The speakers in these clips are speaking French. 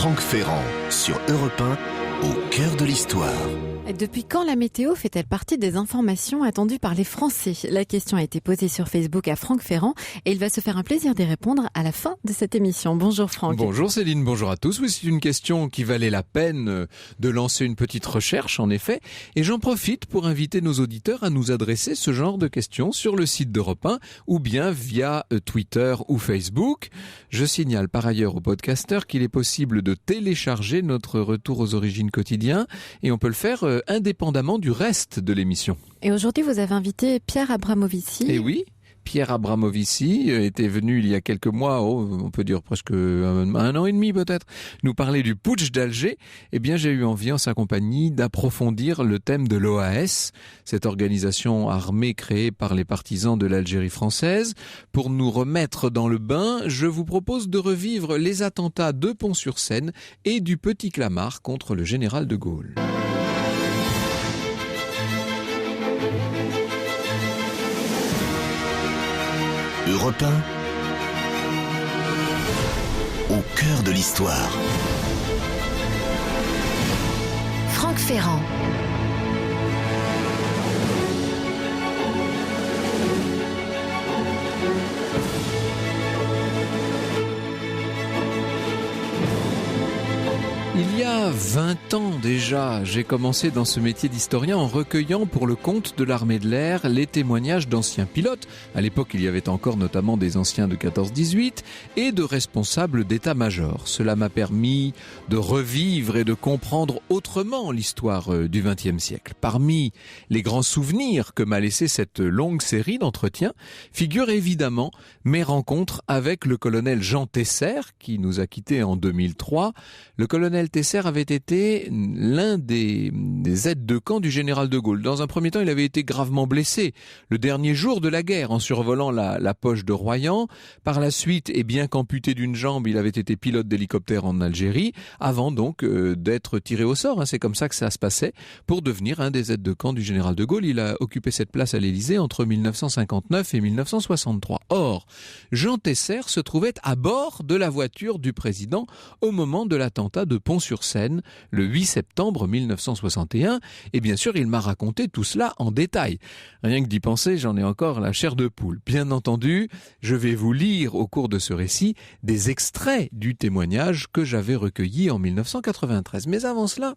Franck Ferrand sur Europe 1, au cœur de l'histoire. Depuis quand la météo fait-elle partie des informations attendues par les Français ? La question a été posée sur Facebook à Franck Ferrand et il va se faire un plaisir d'y répondre à la fin de cette émission. Bonjour Franck. Bonjour Céline, bonjour à tous. Oui, c'est une question qui valait la peine de lancer une petite recherche en effet. Et j'en profite pour inviter nos auditeurs à nous adresser ce genre de questions sur le site d'Europe 1 ou bien via Twitter ou Facebook. Je signale par ailleurs aux podcasteurs qu'il est possible de télécharger notre retour aux origines quotidien et on peut le faire indépendamment du reste de l'émission. Et aujourd'hui, vous avez invité Pierre Abramovici. Et oui, Pierre Abramovici était venu il y a quelques mois, on peut dire presque un an et demi peut-être, nous parler du putsch d'Alger. Eh bien, j'ai eu envie en sa compagnie d'approfondir le thème de l'OAS, cette organisation armée créée par les partisans de l'Algérie française. Pour nous remettre dans le bain, je vous propose de revivre les attentats de Pont-sur-Seine et du Petit Clamart contre le général de Gaulle. Europe 1, au cœur de l'histoire. Franck Ferrand. Il y a 20 ans déjà, j'ai commencé dans ce métier d'historien en recueillant pour le compte de l'armée de l'air les témoignages d'anciens pilotes. À l'époque, il y avait encore notamment des anciens de 14-18 et de responsables d'état-major. Cela m'a permis de revivre et de comprendre autrement l'histoire du XXe siècle. Parmi les grands souvenirs que m'a laissé cette longue série d'entretiens figurent évidemment mes rencontres avec le colonel Jean Tesser, qui nous a quittés en 2003. Le colonel Tesser avait été l'un des aides de camp du général de Gaulle. Dans un premier temps, il avait été gravement blessé le dernier jour de la guerre en survolant la poche de Royan. Par la suite, et bien qu'amputé d'une jambe, il avait été pilote d'hélicoptère en Algérie avant donc d'être tiré au sort. C'est comme ça que ça se passait pour devenir un des aides de camp du général de Gaulle. Il a occupé cette place à l'Élysée entre 1959 et 1963. Or, Jean Tesser se trouvait à bord de la voiture du président au moment de l'attentat de Pont-sur-Seine, le 8 septembre 1961, et bien sûr, il m'a raconté tout cela en détail. Rien que d'y penser, j'en ai encore la chair de poule. Bien entendu, je vais vous lire au cours de ce récit des extraits du témoignage que j'avais recueilli en 1993. Mais avant cela,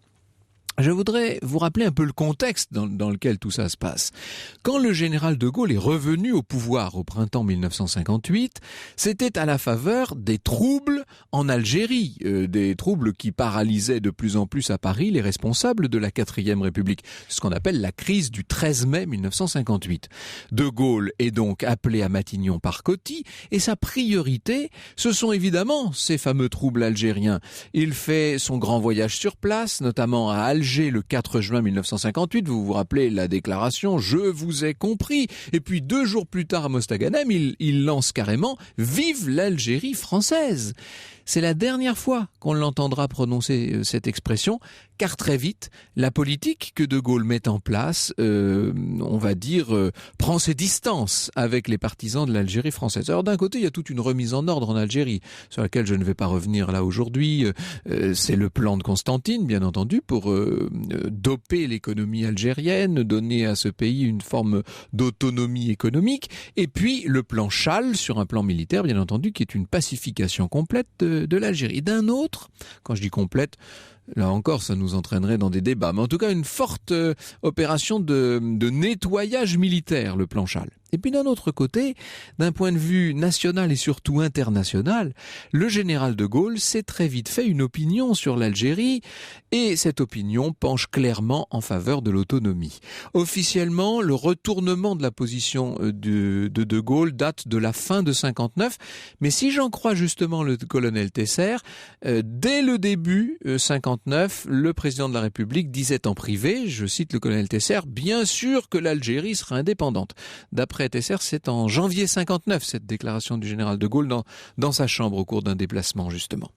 je voudrais vous rappeler un peu le contexte dans lequel tout ça se passe. Quand le général de Gaulle est revenu au pouvoir au printemps 1958, c'était à la faveur des troubles en Algérie, des troubles qui paralysaient de plus en plus à Paris les responsables de la 4e République, ce qu'on appelle la crise du 13 mai 1958. De Gaulle est donc appelé à Matignon par Coty et sa priorité, ce sont évidemment ces fameux troubles algériens. Il fait son grand voyage sur place, notamment à Alger, le 4 juin 1958, vous vous rappelez la déclaration « Je vous ai compris ». Et puis 2 jours plus tard à Mostaganem, il lance carrément « Vive l'Algérie française ». C'est la dernière fois qu'on l'entendra prononcer cette expression, car très vite, la politique que de Gaulle met en place, on va dire, prend ses distances avec les partisans de l'Algérie française. Alors d'un côté, il y a toute une remise en ordre en Algérie, sur laquelle je ne vais pas revenir là aujourd'hui. C'est le plan de Constantine, bien entendu, pour doper l'économie algérienne, donner à ce pays une forme d'autonomie économique. Et puis le plan Chal, sur un plan militaire, bien entendu, qui est une pacification complète de l'Algérie. D'un autre, quand je dis complète, là encore, ça nous entraînerait dans des débats. Mais en tout cas, une forte opération de nettoyage militaire, le plan Chal. Et puis d'un autre côté, d'un point de vue national et surtout international, le général de Gaulle s'est très vite fait une opinion sur l'Algérie et cette opinion penche clairement en faveur de l'autonomie. Officiellement, le retournement de la position de Gaulle date de la fin de 59, mais si j'en crois justement le colonel Tesser, dès le début 59, le président de la République disait en privé, je cite le colonel Tesser, bien sûr que l'Algérie sera indépendante. D'après Tesser, c'est en janvier 59, cette déclaration du général de Gaulle dans sa chambre au cours d'un déplacement, justement.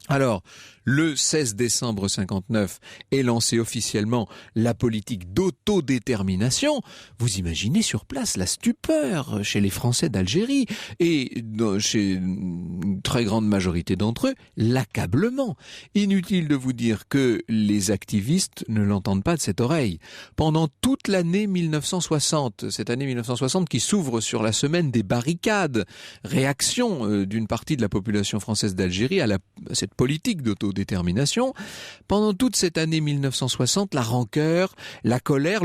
Alors, le 16 décembre 59 est lancée officiellement la politique d'autodétermination. Vous imaginez sur place la stupeur chez les Français d'Algérie et chez une très grande majorité d'entre eux, l'accablement. Inutile de vous dire que les activistes ne l'entendent pas de cette oreille. Pendant toute l'année 1960, cette année 1960 qui s'ouvre sur la semaine des barricades, réaction d'une partie de la population française d'Algérie à cette politique d'autodétermination. Pendant toute cette année 1960, la rancœur, la colère,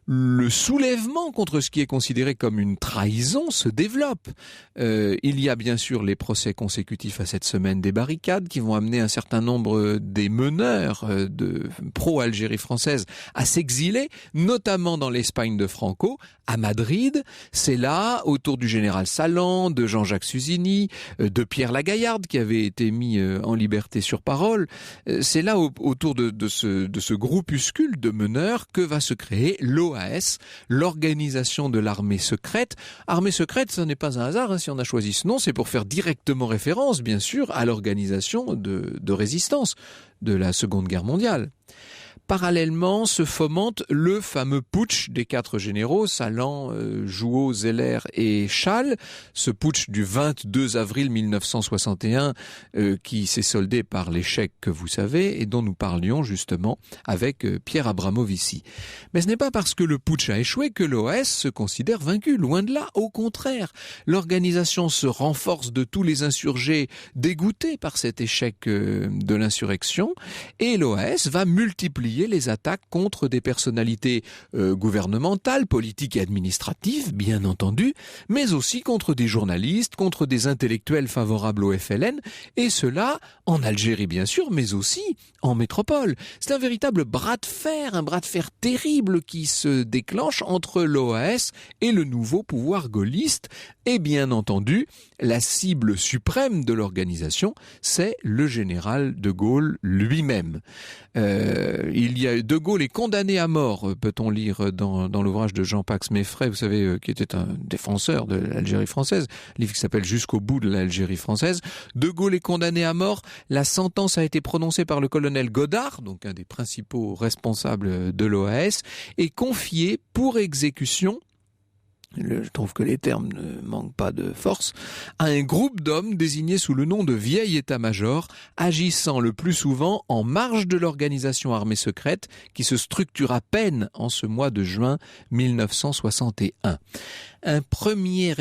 le soulèvement contre ce qui est considéré comme une trahison se développe. Il y a bien sûr les procès consécutifs à cette semaine des barricades qui vont amener un certain nombre des meneurs de pro-Algérie française à s'exiler, notamment dans l'Espagne de Franco, à Madrid. C'est là, autour du général Salan, de Jean-Jacques Suzini, de Pierre Lagaillarde qui avait été mis en liberté sur parole. C'est là, autour de ce groupuscule de meneurs, que va se créer l'OAS, l'organisation de l'armée secrète. Armée secrète, ce n'est pas un hasard, si on a choisi ce nom, c'est pour faire directement référence, bien sûr, à l'organisation de résistance de la Seconde Guerre mondiale. Parallèlement se fomente le fameux putsch des 4 généraux, Salan, Jouhaud, Zeller et Schall. Ce putsch du 22 avril 1961 qui s'est soldé par l'échec que vous savez et dont nous parlions justement avec Pierre Abramovici. Mais ce n'est pas parce que le putsch a échoué que l'OAS se considère vaincu, loin de là, au contraire. L'organisation se renforce de tous les insurgés dégoûtés par cet échec de l'insurrection et l'OAS va multiplier les attaques contre des personnalités gouvernementales, politiques et administratives, bien entendu, mais aussi contre des journalistes, contre des intellectuels favorables au FLN, et cela en Algérie bien sûr, mais aussi en métropole. C'est un véritable bras de fer, un bras de fer terrible qui se déclenche entre l'OAS et le nouveau pouvoir gaulliste, et bien entendu, la cible suprême de l'organisation, c'est le général de Gaulle lui-même. De Gaulle est condamné à mort, peut-on lire dans l'ouvrage de Jean-Pax Meffray, vous savez, qui était un défenseur de l'Algérie française, un livre qui s'appelle Jusqu'au bout de l'Algérie française. De Gaulle est condamné à mort, la sentence a été prononcée par le colonel Godard, donc un des principaux responsables de l'OAS, et confiée pour exécution, je trouve que les termes ne manquent pas de force, à un groupe d'hommes désignés sous le nom de vieil état-major, agissant le plus souvent en marge de l'organisation armée secrète qui se structure à peine en ce mois de juin 1961. Un premier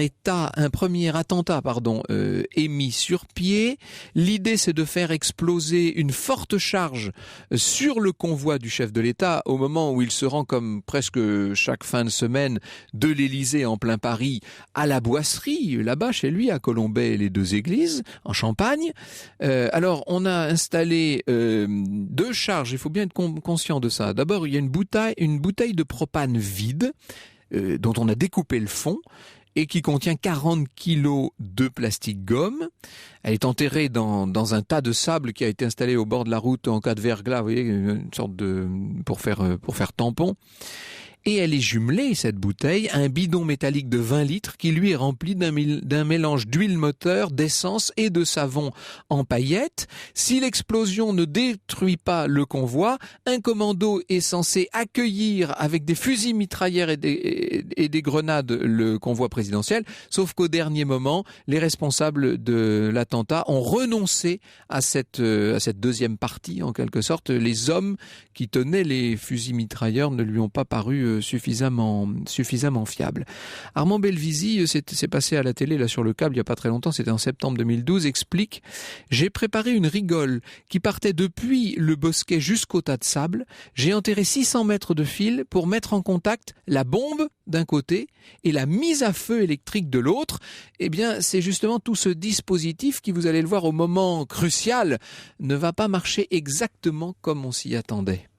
attentat est mis sur pied. L'idée, c'est de faire exploser une forte charge sur le convoi du chef de l'État au moment où il se rend, comme presque chaque fin de semaine, de l'Élysée en plein Paris à la Boisserie, là-bas chez lui, à Colombey et les 2 églises, en Champagne. Alors, on a installé 2 charges, il faut bien être conscient de ça. D'abord, il y a une bouteille de propane vide, dont on a découpé le fond et qui contient 40 kilos de plastique gomme. Elle est enterrée dans un tas de sable qui a été installé au bord de la route en cas de verglas, vous voyez, une sorte pour faire tampon. Et elle est jumelée, cette bouteille, à un bidon métallique de 20 litres qui lui est rempli d'un mélange d'huile moteur, d'essence et de savon en paillettes. Si l'explosion ne détruit pas le convoi, un commando est censé accueillir avec des fusils mitrailleurs et des grenades le convoi présidentiel, sauf qu'au dernier moment, les responsables de l'attentat ont renoncé à cette deuxième partie, en quelque sorte. Les hommes qui tenaient les fusils mitrailleurs ne lui ont pas paru suffisamment fiable. Armand Belvisi, c'est passé à la télé là sur le câble il y a pas très longtemps, c'était en septembre 2012, explique: j'ai préparé une rigole qui partait depuis le bosquet jusqu'au tas de sable. J'ai enterré 600 mètres de fil pour mettre en contact la bombe d'un côté et la mise à feu électrique de l'autre. Eh bien, c'est justement tout ce dispositif qui, vous allez le voir au moment crucial, ne va pas marcher exactement comme on s'y attendait.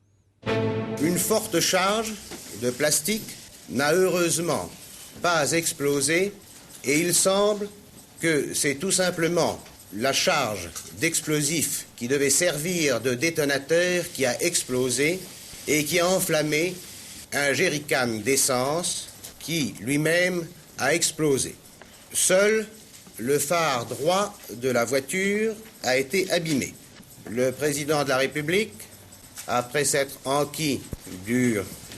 Une forte charge de plastique n'a heureusement pas explosé et il semble que c'est tout simplement la charge d'explosif qui devait servir de détonateur qui a explosé et qui a enflammé un jerrycan d'essence qui lui-même a explosé. Seul le phare droit de la voiture a été abîmé. Le président de la République, après s'être enquis du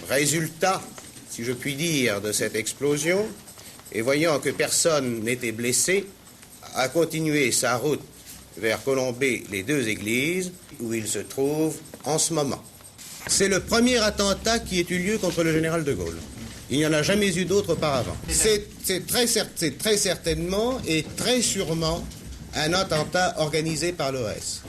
résultat, si je puis dire, de cette explosion, et voyant que personne n'était blessé, a continué sa route vers Colombey-les-Deux-Églises, où il se trouve en ce moment. C'est le premier attentat qui ait eu lieu contre le général de Gaulle. Il n'y en a jamais eu d'autre auparavant. C'est très certainement et très sûrement un attentat organisé par l'OS.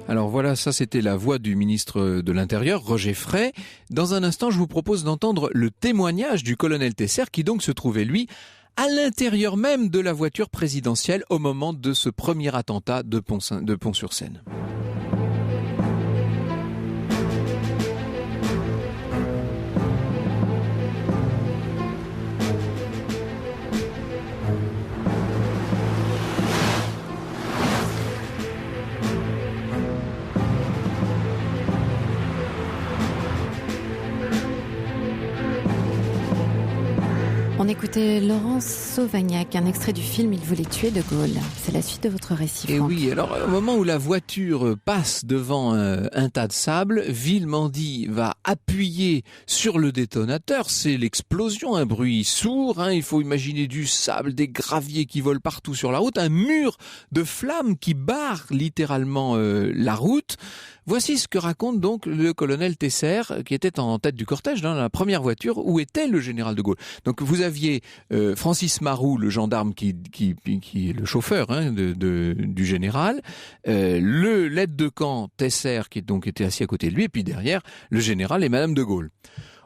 Alors voilà, ça c'était la voix du ministre de l'Intérieur, Roger Frey. Dans un instant, je vous propose d'entendre le témoignage du colonel Tesser qui donc se trouvait, lui, à l'intérieur même de la voiture présidentielle au moment de ce premier attentat de Pont-sur-Seine. On écoutait Laurence Sauvagnac, un extrait du film « Il voulait tuer de Gaulle ». C'est la suite de votre récit, Franck. Et oui, alors au moment où la voiture passe devant un tas de sable, Villemandy va appuyer sur le détonateur. C'est l'explosion, un bruit sourd. Il faut imaginer du sable, des graviers qui volent partout sur la route, un mur de flammes qui barre littéralement la route. Voici ce que raconte donc le colonel Tesser, qui était en tête du cortège dans la première voiture où était le général de Gaulle. Donc vous aviez Francis Maroux, le gendarme qui est le chauffeur du général, le l'aide de camp Tesser qui donc était assis à côté de lui, et puis derrière le général et Madame de Gaulle.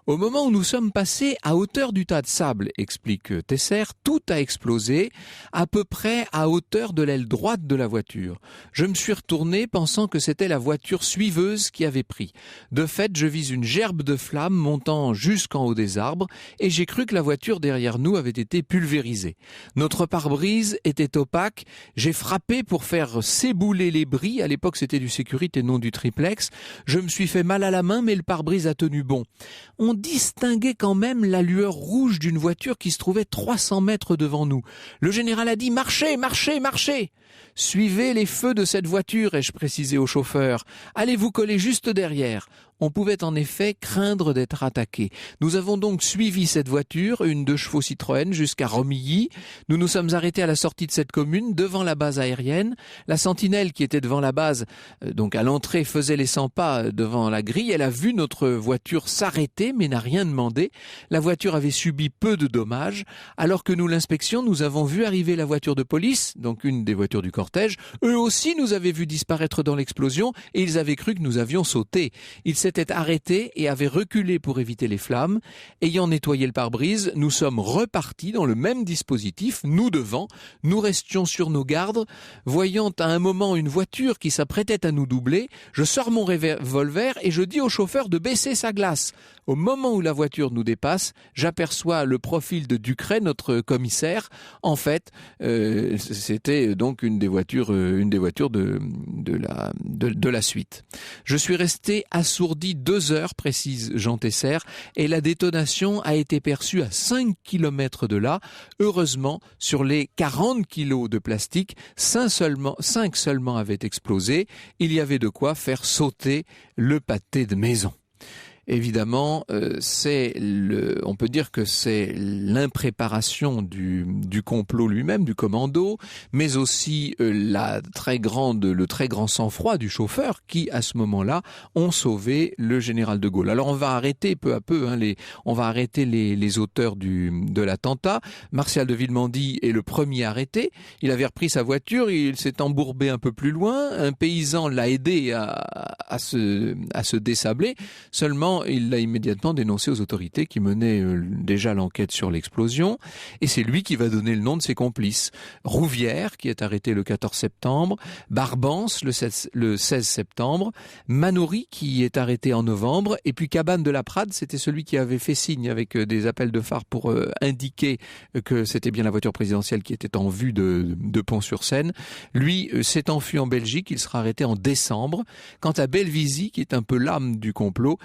Au moment où nous sommes passés à hauteur du tas de sable, explique Tesser, tout a explosé à peu près à hauteur de l'aile droite de la voiture. Je me suis retourné pensant que c'était la voiture suiveuse qui avait pris. De fait, je vis une gerbe de flammes montant jusqu'en haut des arbres et j'ai cru que la voiture derrière nous avait été pulvérisée. Notre pare-brise était opaque. J'ai frappé pour faire s'ébouler les bris. À l'époque, c'était du Sécurité et non du triplex. Je me suis fait mal à la main, mais le pare-brise a tenu bon. On distinguait quand même la lueur rouge d'une voiture qui se trouvait 300 mètres devant nous. Le général a dit « Marchez, marchez, marchez !» « Suivez les feux de cette voiture », ai-je précisé au chauffeur. « Allez vous coller juste derrière ». On pouvait en effet craindre d'être attaqué. Nous avons donc suivi cette voiture, une 2 chevaux Citroën, jusqu'à Romilly. Nous nous sommes arrêtés à la sortie de cette commune, devant la base aérienne. La sentinelle qui était devant la base, donc à l'entrée, faisait les 100 pas devant la grille. Elle a vu notre voiture s'arrêter, mais n'a rien demandé. La voiture avait subi peu de dommages. Alors que nous l'inspections, nous avons vu arriver la voiture de police, donc une des voitures du cortège. Eux aussi nous avaient vu disparaître dans l'explosion et ils avaient cru que nous avions sauté. Ils s'étaient arrêtés et avaient reculé pour éviter les flammes. Ayant nettoyé le pare-brise, nous sommes repartis dans le même dispositif, nous devant. Nous restions sur nos gardes. Voyant à un moment une voiture qui s'apprêtait à nous doubler, je sors mon revolver et je dis au chauffeur de baisser sa glace. Au moment où la voiture nous dépasse, j'aperçois le profil de Ducret, notre commissaire. En fait, c'était donc une des voitures de la suite. Je suis resté assourdi 2 heures, précise Jean Tesser, et la détonation a été perçue à 5 km de là. Heureusement, sur les 40 kilos de plastique, 5 seulement avaient explosé. Il y avait de quoi faire sauter le pâté de maison. Évidemment, on peut dire que c'est l'impréparation du complot lui-même, du commando, mais aussi le très grand sang-froid du chauffeur qui, à ce moment-là, ont sauvé le général de Gaulle. Alors on va arrêter peu à peu, les auteurs de l'attentat. Martial de Villemandy est le premier arrêté. Il avait repris sa voiture, il s'est embourbé un peu plus loin. Un paysan l'a aidé à se désabler. Seulement, il l'a immédiatement dénoncé aux autorités qui menaient déjà l'enquête sur l'explosion. Et c'est lui qui va donner le nom de ses complices. Rouvière, qui est arrêté le 14 septembre. Barbance, le 16 septembre. Manoury, qui est arrêté en novembre. Et puis Cabane de la Prade, c'était celui qui avait fait signe avec des appels de phare pour indiquer que c'était bien la voiture présidentielle qui était en vue de Pont-sur-Seine. Lui s'est enfui en Belgique. Il sera arrêté en décembre. Quant à Belvisy, qui est un peu l'âme du complot,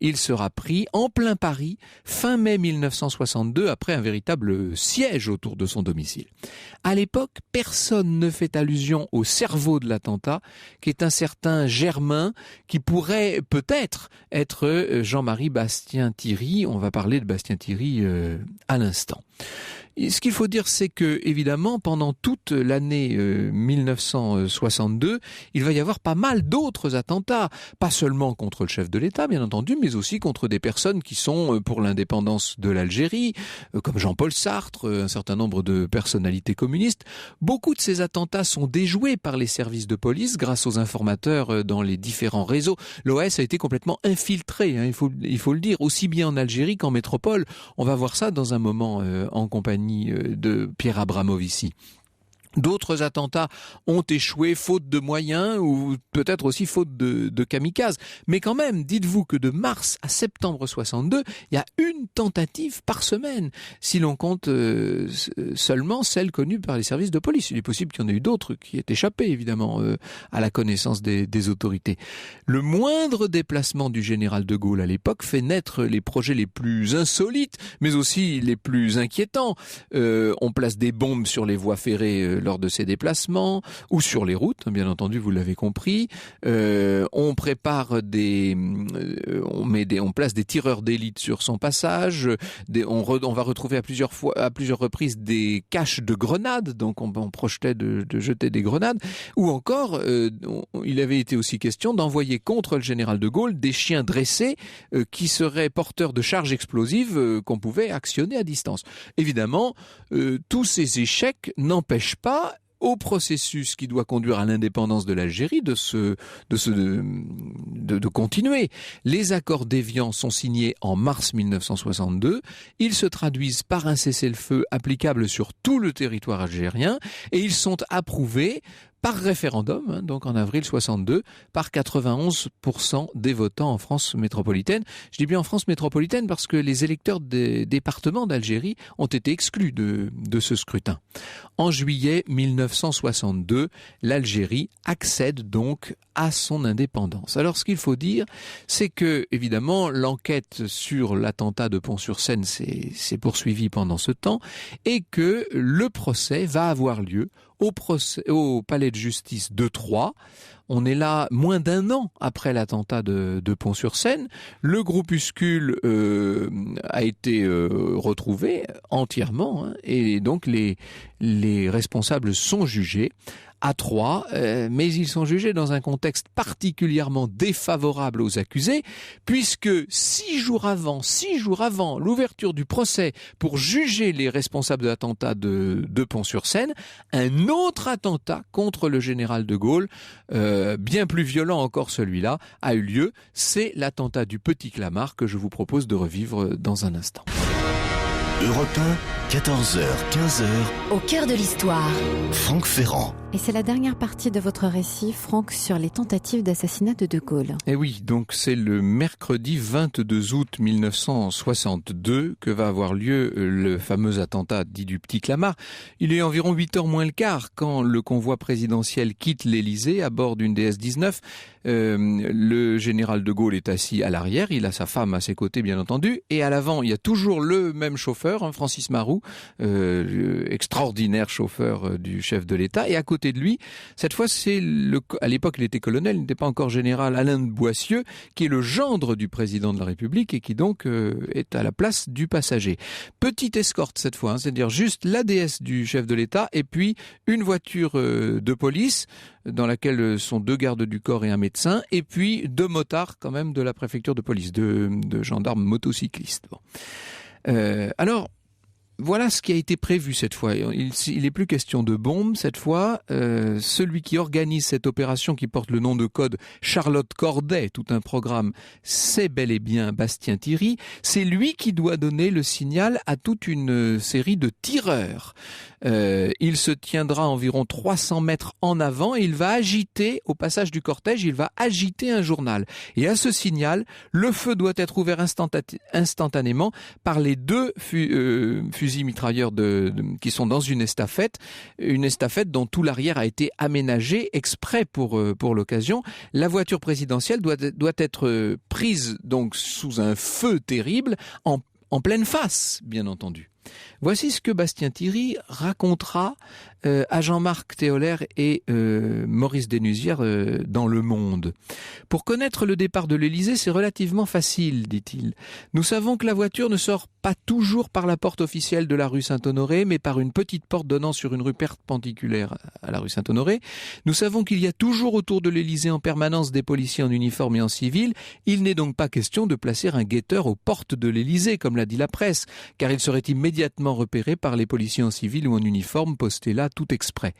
il sera pris en plein Paris fin mai 1962 après un véritable siège autour de son domicile. À l'époque, personne ne fait allusion au cerveau de l'attentat, qui est un certain Germain, qui pourrait peut-être être Jean-Marie Bastien-Thierry. On va parler de Bastien-Thierry à l'instant. Et ce qu'il faut dire, c'est que, évidemment, pendant toute l'année 1962, il va y avoir pas mal d'autres attentats. Pas seulement contre le chef de l'État, bien entendu, mais aussi contre des personnes qui sont pour l'indépendance de l'Algérie, comme Jean-Paul Sartre, un certain nombre de personnalités communistes. Beaucoup de ces attentats sont déjoués par les services de police grâce aux informateurs dans les différents réseaux. L'OAS a été complètement infiltré, il faut le dire, aussi bien en Algérie qu'en métropole. On va voir ça dans un moment en compagnie de Pierre Abramovici. D'autres attentats ont échoué faute de moyens ou peut-être aussi faute de kamikazes. Mais quand même, dites-vous que de mars à septembre 62, il y a une tentative par semaine, si l'on compte seulement celle connue par les services de police. Il est possible qu'il y en ait eu d'autres qui aient échappé, évidemment, à la connaissance des autorités. Le moindre déplacement du général de Gaulle à l'époque fait naître les projets les plus insolites, mais aussi les plus inquiétants. On place des bombes sur les voies ferrées lors de ses déplacements ou sur les routes, bien entendu, vous l'avez compris. On prépare on place des tireurs d'élite sur son passage. On va retrouver à plusieurs reprises des caches de grenades, donc on projetait de jeter des grenades. Ou encore, il avait été aussi question d'envoyer contre le général de Gaulle des chiens dressés qui seraient porteurs de charges explosives qu'on pouvait actionner à distance. Évidemment, tous ces échecs n'empêchent pas au processus qui doit conduire à l'indépendance de l'Algérie de continuer. Les accords d'Évian sont signés en mars 1962. Ils se traduisent par un cessez-le-feu applicable sur tout le territoire algérien et ils sont approuvés par référendum, donc en avril 62, par 91% des votants en France métropolitaine. Je dis bien en France métropolitaine parce que les électeurs des départements d'Algérie ont été exclus de ce scrutin. En juillet 1962, l'Algérie accède donc à son indépendance. Alors ce qu'il faut dire, c'est que, évidemment, l'enquête sur l'attentat de Pont-sur-Seine s'est poursuivie pendant ce temps et que le procès va avoir lieu au palais de justice de Troyes. On est là moins d'un an après l'attentat de Pont-sur-Seine. Le groupuscule a été retrouvé entièrement et donc les responsables sont jugés à Troyes, mais ils sont jugés dans un contexte particulièrement défavorable aux accusés, puisque 6 jours avant l'ouverture du procès pour juger les responsables de l'attentat de Pont-sur-Seine, un autre attentat contre le général de Gaulle, bien plus violent encore celui-là, a eu lieu. C'est l'attentat du Petit Clamart que je vous propose de revivre dans un instant. Europe 1, 14h, 15h. Au cœur de l'histoire. Franck Ferrand. Et c'est la dernière partie de votre récit, Franck, sur les tentatives d'assassinat de De Gaulle. Et oui, donc c'est le mercredi 22 août 1962 que va avoir lieu le fameux attentat dit du Petit Clamart. Il est environ 8h moins le quart quand le convoi présidentiel quitte l'Élysée à bord d'une DS-19. Le général de Gaulle est assis à l'arrière, il a sa femme à ses côtés bien entendu, et à l'avant il y a toujours le même chauffeur, Francis Maroux, extraordinaire chauffeur du chef de l'État, et à côté de lui, cette fois à l'époque il était colonel, il n'était pas encore général, Alain de Boissieu, qui est le gendre du président de la République et qui donc est à la place du passager. Petite escorte cette fois, c'est-à-dire juste la DS du chef de l'État et puis une voiture de police dans laquelle sont 2 gardes du corps et un médecin, et puis 2 motards quand même de la préfecture de police, de gendarmes motocyclistes. Bon. Alors, voilà ce qui a été prévu cette fois. Il n'est plus question de bombes cette fois. Celui qui organise cette opération qui porte le nom de code Charlotte Corday, tout un programme, c'est bel et bien Bastien-Thierry. C'est lui qui doit donner le signal à toute une série de tireurs. Il se tiendra environ 300 mètres en avant et il va agiter, au passage du cortège, il va agiter un journal. Et à ce signal, le feu doit être ouvert instantanément par les 2 fusils fusils mitrailleurs qui sont dans une estafette dont tout l'arrière a été aménagé exprès pour l'occasion. La voiture présidentielle doit être prise donc sous un feu terrible en pleine face, bien entendu. Voici ce que Bastien Thierry racontera à Jean-Marc Théoler et Maurice Denuzière dans Le Monde. Pour connaître le départ de l'Élysée, c'est relativement facile, dit-il. Nous savons que la voiture ne sort pas toujours par la porte officielle de la rue Saint-Honoré, mais par une petite porte donnant sur une rue perpendiculaire à la rue Saint-Honoré. Nous savons qu'il y a toujours autour de l'Élysée en permanence des policiers en uniforme et en civil. Il n'est donc pas question de placer un guetteur aux portes de l'Élysée, comme l'a dit la presse, car il serait immédiatement repéré par les policiers en civil ou en uniforme postés là tout exprès.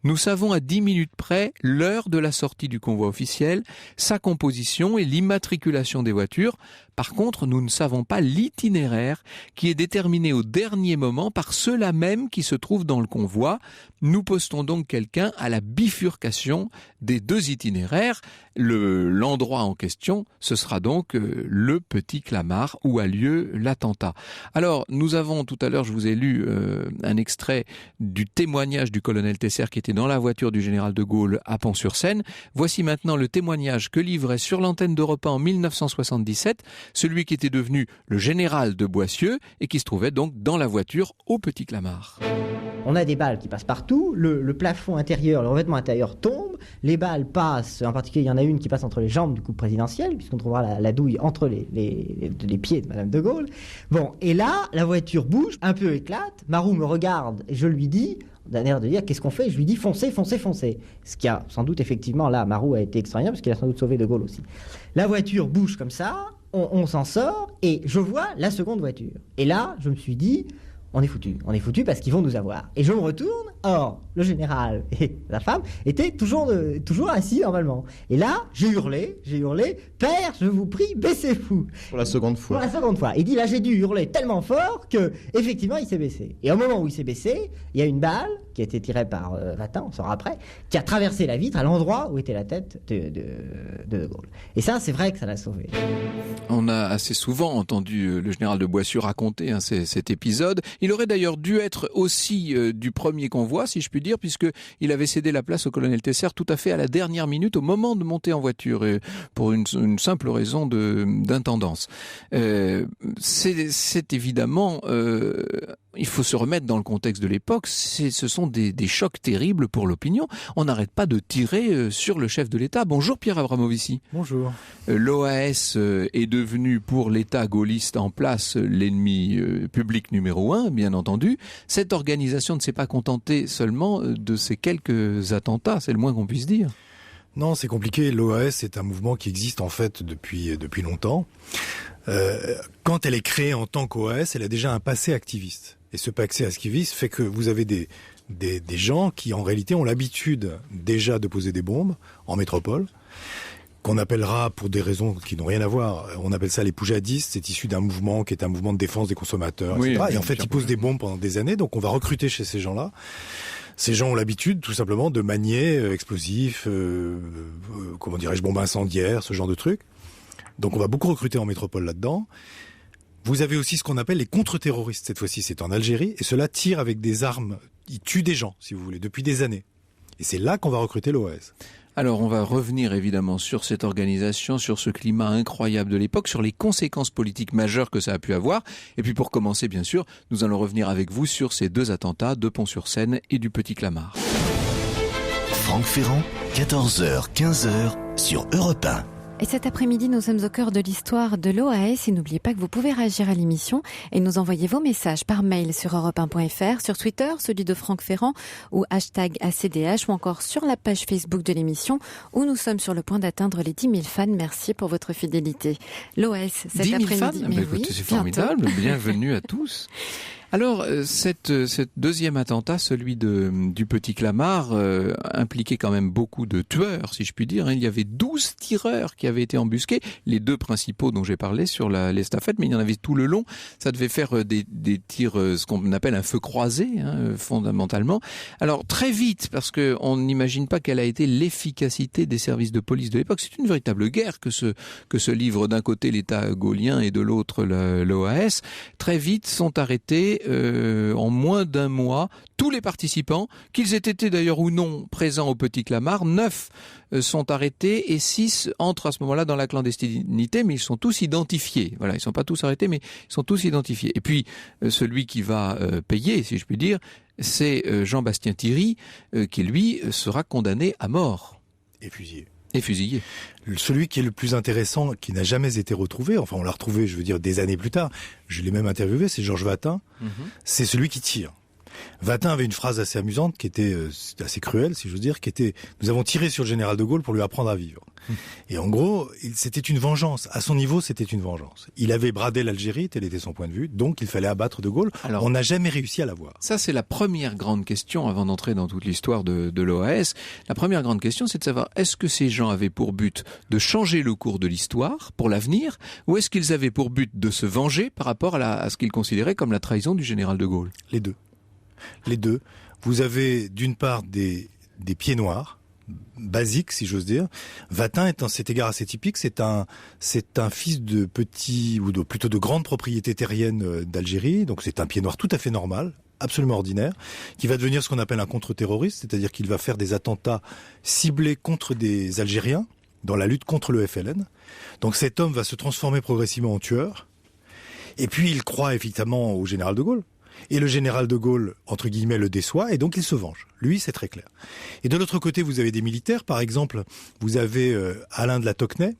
Nous savons à 10 minutes près l'heure de la sortie du convoi officiel, sa composition et l'immatriculation des voitures. Par contre, nous ne savons pas l'itinéraire qui est déterminé au dernier moment par ceux-là même qui se trouvent dans le convoi. Nous postons donc quelqu'un à la bifurcation des deux itinéraires. L'endroit en question, ce sera donc le Petit Clamart où a lieu l'attentat. Alors, nous avons tout à l'heure, je vous ai lu un extrait du témoignage du colonel Tesser qui était dans la voiture du général de Gaulle à Pont-sur-Seine. Voici maintenant le témoignage que livrait sur l'antenne d'Europe 1 en 1977 celui qui était devenu le général de Boissieu et qui se trouvait donc dans la voiture au Petit Clamart. On a des balles qui passent partout, le plafond intérieur, le revêtement intérieur tombe, les balles passent, en particulier il y en a une qui passe entre les jambes du couple présidentiel, puisqu'on trouvera la douille entre les pieds de Madame de Gaulle. Bon, et là, la voiture bouge, un peu éclate, Marou me regarde et je lui dis, d'un air de dire qu'est-ce qu'on fait, je lui dis foncez, foncez, foncez. Ce qui a sans doute effectivement, là, Marou a été extraordinaire, parce qu'il a sans doute sauvé de Gaulle aussi. La voiture bouge comme ça, on s'en sort, et je vois la seconde voiture. Et là, je me suis dit, on est foutu parce qu'ils vont nous avoir. Et je me retourne, or, le général et la femme étaient toujours assis normalement. Et là, j'ai hurlé, père, je vous prie, baissez-vous. Pour la seconde fois. Il dit, là, j'ai dû hurler tellement fort que, effectivement, il s'est baissé. Et au moment où il s'est baissé, il y a une balle qui a été tirée par Vatin, on saura après, qui a traversé la vitre à l'endroit où était la tête de Gaulle. Et ça, c'est vrai que ça l'a sauvé. On a assez souvent entendu le général de Boissieu raconter cet épisode. Il aurait d'ailleurs dû être aussi du premier convoi, si je puis dire, puisqu'il avait cédé la place au colonel Tesser tout à fait à la dernière minute, au moment de monter en voiture, pour une simple raison d'intendance. C'est évidemment... il faut se remettre dans le contexte de l'époque, ce sont des chocs terribles pour l'opinion. On n'arrête pas de tirer sur le chef de l'État. Bonjour Pierre Abramovici. Bonjour. L'OAS est devenu pour l'État gaulliste en place l'ennemi public numéro 1, bien entendu. Cette organisation ne s'est pas contentée seulement de ces quelques attentats, c'est le moins qu'on puisse dire. Non, c'est compliqué. L'OAS est un mouvement qui existe en fait depuis longtemps. Quand elle est créée en tant qu'OAS, elle a déjà un passé activiste. Et ce passé activiste fait que vous avez des gens qui en réalité ont l'habitude déjà de poser des bombes en métropole, qu'on appellera pour des raisons qui n'ont rien à voir, on appelle ça les poujadistes, c'est issu d'un mouvement qui est un mouvement de défense des consommateurs, etc. Et en fait, ils posent des bombes pendant des années, donc on va recruter chez ces gens-là. Ces gens ont l'habitude, tout simplement, de manier explosifs, bombes incendiaires, ce genre de trucs. Donc on va beaucoup recruter en métropole là-dedans. Vous avez aussi ce qu'on appelle les contre-terroristes. Cette fois-ci, c'est en Algérie. Et ceux-là tirent avec des armes. Ils tuent des gens, si vous voulez, depuis des années. Et c'est là qu'on va recruter l'OAS. Alors, on va revenir évidemment sur cette organisation, sur ce climat incroyable de l'époque, sur les conséquences politiques majeures que ça a pu avoir. Et puis pour commencer, bien sûr, nous allons revenir avec vous sur ces deux attentats de Pont-sur-Seine et du Petit Clamart. Franck Ferrand, 14h, 15h sur Europe 1. Et cet après-midi, nous sommes au cœur de l'histoire de l'OAS et n'oubliez pas que vous pouvez réagir à l'émission et nous envoyer vos messages par mail sur europe1.fr, sur Twitter, celui de Franck Ferrand ou #ACDH ou encore sur la page Facebook de l'émission où nous sommes sur le point d'atteindre les 10 000 fans. Merci pour votre fidélité. L'OAS, cet après-midi. 10 000 fans, écoutez, c'est formidable. Bienvenue à tous. Alors, cette deuxième attentat, celui du Petit Clamart, impliquait quand même beaucoup de tueurs, si je puis dire. Il y avait 12 tireurs qui avaient été embusqués, les deux principaux dont j'ai parlé sur l'estafette, mais il y en avait tout le long. Ça devait faire des tirs, ce qu'on appelle un feu croisé, fondamentalement. Alors, très vite, parce qu'on n'imagine pas quelle a été l'efficacité des services de police de l'époque. C'est une véritable guerre que se livre d'un côté l'État gaullien et de l'autre l'OAS. Très vite sont arrêtés arrêté en moins d'un mois tous les participants, qu'ils aient été d'ailleurs ou non présents au Petit Clamart. 9 sont arrêtés et 6 entrent à ce moment-là dans la clandestinité, mais ils sont tous identifiés. Voilà, ils sont pas tous arrêtés, mais ils sont tous identifiés. Et puis, celui qui va payer, si je puis dire, c'est Jean-Bastien Thierry, qui lui sera condamné à mort. Et fusillé. Et fusillé. Celui qui est le plus intéressant, qui n'a jamais été retrouvé, enfin on l'a retrouvé, je veux dire, des années plus tard, je l'ai même interviewé, c'est Georges Watin, c'est celui qui tire. Watin avait une phrase assez amusante, qui était assez cruelle, si j'ose dire, qui était « Nous avons tiré sur le général de Gaulle pour lui apprendre à vivre ». Et en gros, c'était une vengeance. À son niveau, c'était une vengeance. Il avait bradé l'Algérie, tel était son point de vue, donc il fallait abattre de Gaulle. Alors, on n'a jamais réussi à l'avoir. Ça, c'est la première grande question, avant d'entrer dans toute l'histoire de l'OAS. La première grande question, c'est de savoir, est-ce que ces gens avaient pour but de changer le cours de l'histoire pour l'avenir, ou est-ce qu'ils avaient pour but de se venger par rapport à ce qu'ils considéraient comme la trahison du général de Gaulle? Les deux. Les deux. Vous avez d'une part des pieds noirs, basiques si j'ose dire. Watin est en cet égard assez typique. C'est un fils de petit ou plutôt de grande propriété terrienne d'Algérie. Donc c'est un pied noir tout à fait normal, absolument ordinaire, qui va devenir ce qu'on appelle un contre-terroriste, c'est-à-dire qu'il va faire des attentats ciblés contre des Algériens dans la lutte contre le FLN. Donc cet homme va se transformer progressivement en tueur. Et puis il croit effectivement au général de Gaulle. Et le général de Gaulle, entre guillemets, le déçoit, et donc il se venge. Lui, c'est très clair. Et de l'autre côté, vous avez des militaires. Par exemple, vous avez Alain de la Tocquenay.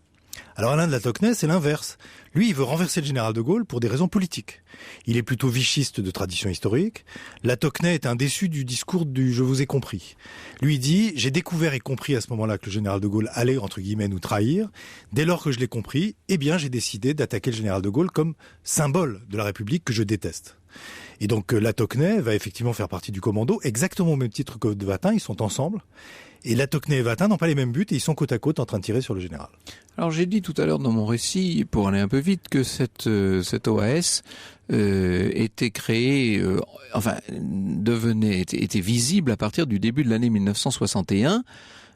Alors Alain de la Tocquenay, c'est l'inverse. Lui, il veut renverser le général de Gaulle pour des raisons politiques. Il est plutôt vichiste de tradition historique. La Tocquenay est un déçu du discours du « je vous ai compris ». Lui dit « j'ai découvert et compris à ce moment-là que le général de Gaulle allait, entre guillemets, nous trahir. Dès lors que je l'ai compris, eh bien j'ai décidé d'attaquer le général de Gaulle comme symbole de la République que je déteste ». Et donc la Tocquenay va effectivement faire partie du commando, exactement au même titre que de Watin, ils sont ensemble. Et la Tocquenay et Watin n'ont pas les mêmes buts et ils sont côte à côte en train de tirer sur le général. Alors j'ai dit tout à l'heure dans mon récit, pour aller un peu vite, que cette OAS était créée, était visible à partir du début de l'année 1961.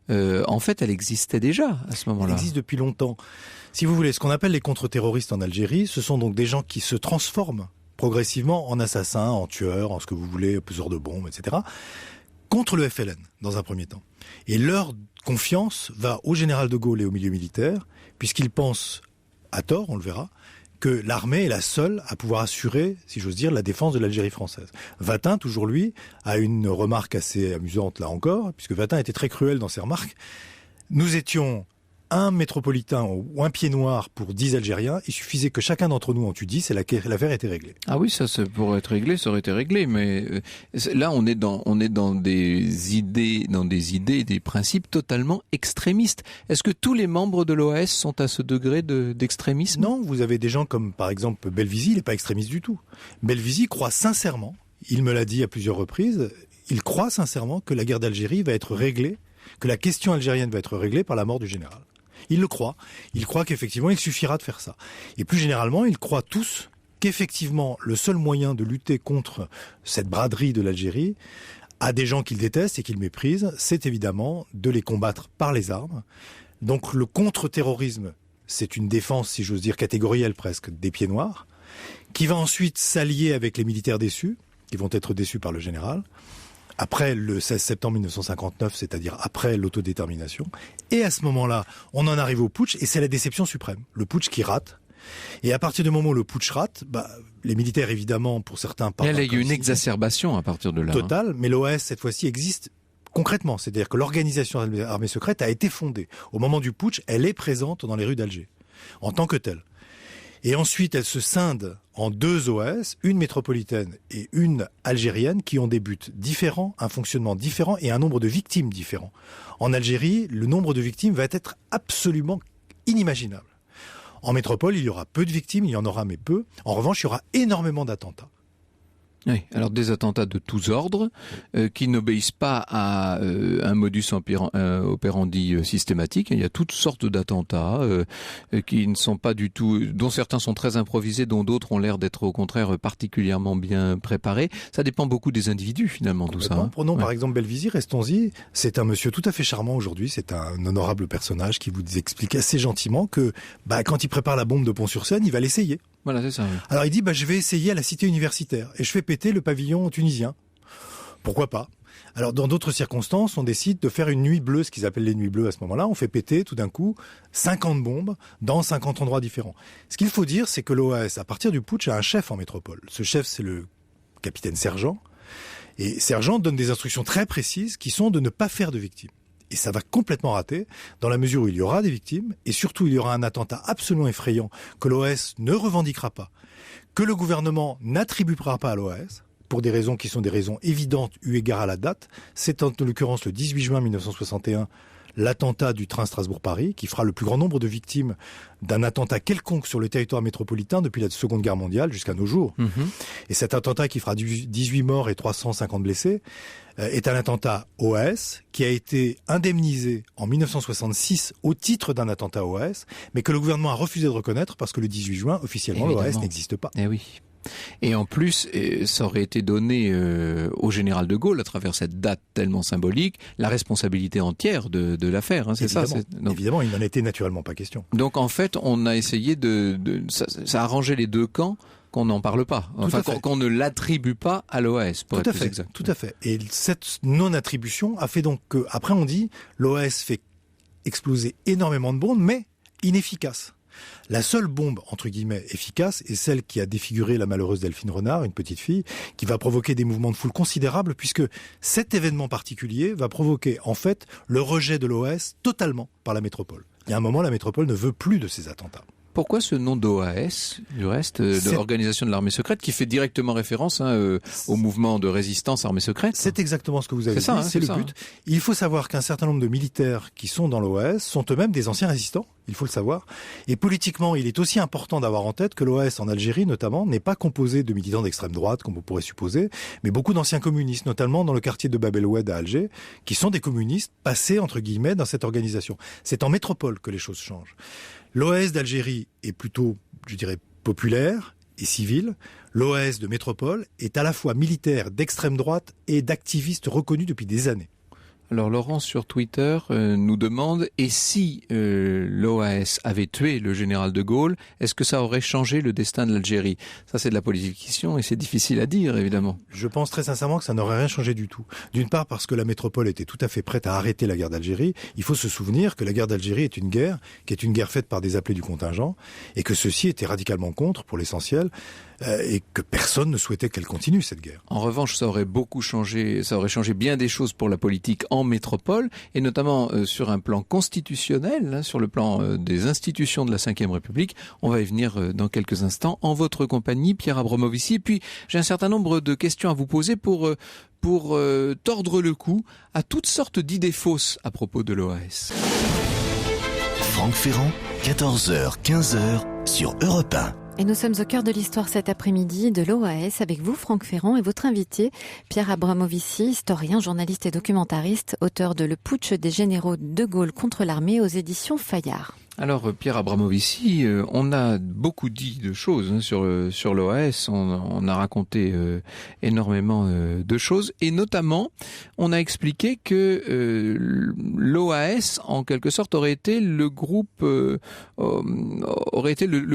En fait, elle existait déjà à ce moment-là. Elle existe depuis longtemps. Si vous voulez, ce qu'on appelle les contre-terroristes en Algérie, ce sont donc des gens qui se transforment progressivement en assassins, en tueurs, en ce que vous voulez, peseurs de bombes, etc., contre le FLN, dans un premier temps. Et leur confiance va au général de Gaulle et au milieu militaire, puisqu'ils pensent, à tort, on le verra, que l'armée est la seule à pouvoir assurer, si j'ose dire, la défense de l'Algérie française. Watin, toujours lui, a une remarque assez amusante là encore, puisque Watin était très cruel dans ses remarques. Nous étions un métropolitain ou un pied noir pour 10 Algériens, il suffisait que chacun d'entre nous en tue 10 et l'affaire était réglée. Ah oui, ça pourrait être réglé, ça aurait été réglé, mais là on est dans des idées, des principes totalement extrémistes. Est-ce que tous les membres de l'OAS sont à ce degré d'extrémisme? Non, vous avez des gens comme par exemple Belvisi, il n'est pas extrémiste du tout. Belvisi croit sincèrement, il me l'a dit à plusieurs reprises, il croit sincèrement que la guerre d'Algérie va être réglée, que la question algérienne va être réglée par la mort du général. Il le croit. Il croit qu'effectivement, il suffira de faire ça. Et plus généralement, ils croient tous qu'effectivement, le seul moyen de lutter contre cette braderie de l'Algérie, à des gens qu'ils détestent et qu'ils méprisent, c'est évidemment de les combattre par les armes. Donc le contre-terrorisme, c'est une défense, si j'ose dire, catégorielle presque, des pieds noirs, qui va ensuite s'allier avec les militaires déçus, qui vont être déçus par le général, après le 16 septembre 1959, c'est-à-dire après l'autodétermination. Et à ce moment-là, on en arrive au putsch, et c'est la déception suprême. Le putsch qui rate. Et à partir du moment où le putsch rate, les militaires, évidemment, pour certains... Il y a eu une exacerbation à partir de là. Totale, mais l'OAS, cette fois-ci, existe concrètement. C'est-à-dire que l'organisation armée secrète a été fondée. Au moment du putsch, elle est présente dans les rues d'Alger, en tant que telle. Et ensuite, elle se scinde en 2 OAS, une métropolitaine et une algérienne, qui ont des buts différents, un fonctionnement différent et un nombre de victimes différents. En Algérie, le nombre de victimes va être absolument inimaginable. En métropole, il y aura peu de victimes, il y en aura mais peu. En revanche, il y aura énormément d'attentats. Oui, alors des attentats de tous ordres qui n'obéissent pas à un modus operandi systématique. Il y a toutes sortes d'attentats qui ne sont pas du tout, dont certains sont très improvisés, dont d'autres ont l'air d'être au contraire particulièrement bien préparés. Ça dépend beaucoup des individus finalement, tout ça. Prenons par exemple Belvisi, restons-y. C'est un monsieur tout à fait charmant aujourd'hui. C'est un honorable personnage qui vous explique assez gentiment que quand il prépare la bombe de Pont-sur-Seine, il va l'essayer. Voilà, c'est ça. Oui. Alors il dit, je vais essayer à la cité universitaire et je fais péter le pavillon tunisien. Pourquoi pas ? Alors dans d'autres circonstances, on décide de faire une nuit bleue, ce qu'ils appellent les nuits bleues à ce moment-là. On fait péter tout d'un coup 50 bombes dans 50 endroits différents. Ce qu'il faut dire, c'est que l'OAS, à partir du putsch, a un chef en métropole. Ce chef, c'est le capitaine Sergent. Et Sergent donne des instructions très précises qui sont de ne pas faire de victimes. Et ça va complètement rater, dans la mesure où il y aura des victimes, et surtout il y aura un attentat absolument effrayant que l'OAS ne revendiquera pas, que le gouvernement n'attribuera pas à l'OAS, pour des raisons qui sont des raisons évidentes eu égard à la date. C'est en l'occurrence le 18 juin 1961, l'attentat du train Strasbourg-Paris, qui fera le plus grand nombre de victimes d'un attentat quelconque sur le territoire métropolitain depuis la Seconde Guerre mondiale jusqu'à nos jours. Et cet attentat qui fera 18 morts et 350 blessés est un attentat OAS qui a été indemnisé en 1966 au titre d'un attentat OAS, mais que le gouvernement a refusé de reconnaître parce que le 18 juin, officiellement, l'OAS n'existe pas. Eh oui. Et en plus, ça aurait été donné au général de Gaulle, à travers cette date tellement symbolique, la responsabilité entière de l'affaire. Hein, c'est évidemment, ça. Donc, évidemment, il n'en était naturellement pas question. Donc en fait, on a essayé ça a arrangé les deux camps, qu'on n'en parle pas, enfin qu'on ne l'attribue pas à l'OAS, pour être plus exact. Tout à fait. Et cette non-attribution a fait donc que, après on dit, l'OAS fait exploser énormément de bombes, mais inefficaces. La seule bombe, entre guillemets, efficace est celle qui a défiguré la malheureuse Delphine Renard, une petite fille, qui va provoquer des mouvements de foule considérables, puisque cet événement particulier va provoquer, en fait, le rejet de l'OAS totalement par la métropole. Il y a un moment, la métropole ne veut plus de ces attentats. Pourquoi ce nom d'OAS, du reste, de l'organisation de l'armée secrète, qui fait directement référence au mouvement de résistance armée secrète? C'est exactement ce que vous avez dit, c'est le but. Il faut savoir qu'un certain nombre de militaires qui sont dans l'OAS sont eux-mêmes des anciens résistants, il faut le savoir. Et politiquement, il est aussi important d'avoir en tête que l'OAS en Algérie, notamment, n'est pas composé de militants d'extrême droite, comme vous pourrez supposer, mais beaucoup d'anciens communistes, notamment dans le quartier de Bab el-Oued à Alger, qui sont des communistes passés, entre guillemets, dans cette organisation. C'est en métropole que les choses changent. L'OAS d'Algérie est plutôt, je dirais, populaire et civile. L'OAS de métropole est à la fois militaire, d'extrême droite et d'activistes reconnus depuis des années. Alors Laurent sur Twitter nous demande, et si l'OAS avait tué le général de Gaulle, est-ce que ça aurait changé le destin de l'Algérie? Ça c'est de la politique-question et c'est difficile à dire évidemment. Je pense très sincèrement que ça n'aurait rien changé du tout. D'une part parce que la métropole était tout à fait prête à arrêter la guerre d'Algérie. Il faut se souvenir que la guerre d'Algérie est une guerre qui est une guerre faite par des appelés du contingent et que ceux-ci étaient radicalement contre pour l'essentiel. Et que personne ne souhaitait qu'elle continue, cette guerre. En revanche, ça aurait beaucoup changé, ça aurait changé bien des choses pour la politique en métropole, et notamment sur un plan constitutionnel, sur le plan des institutions de la Ve République. On va y venir dans quelques instants, en votre compagnie, Pierre Abramovici. Et puis, j'ai un certain nombre de questions à vous poser pour tordre le cou à toutes sortes d'idées fausses à propos de l'OAS. Franck Ferrand, 14h, 15h, sur Europe 1. Et nous sommes au cœur de l'histoire cet après-midi de l'OAS avec vous, Franck Ferrand, et votre invité, Pierre Abramovici, historien, journaliste et documentariste, auteur de Le putsch des généraux de Gaulle contre l'armée aux éditions Fayard. Alors Pierre Abramovici, on a beaucoup dit de choses sur l'OAS, on a raconté énormément de choses, et notamment on a expliqué que l'OAS en quelque sorte aurait été le groupe le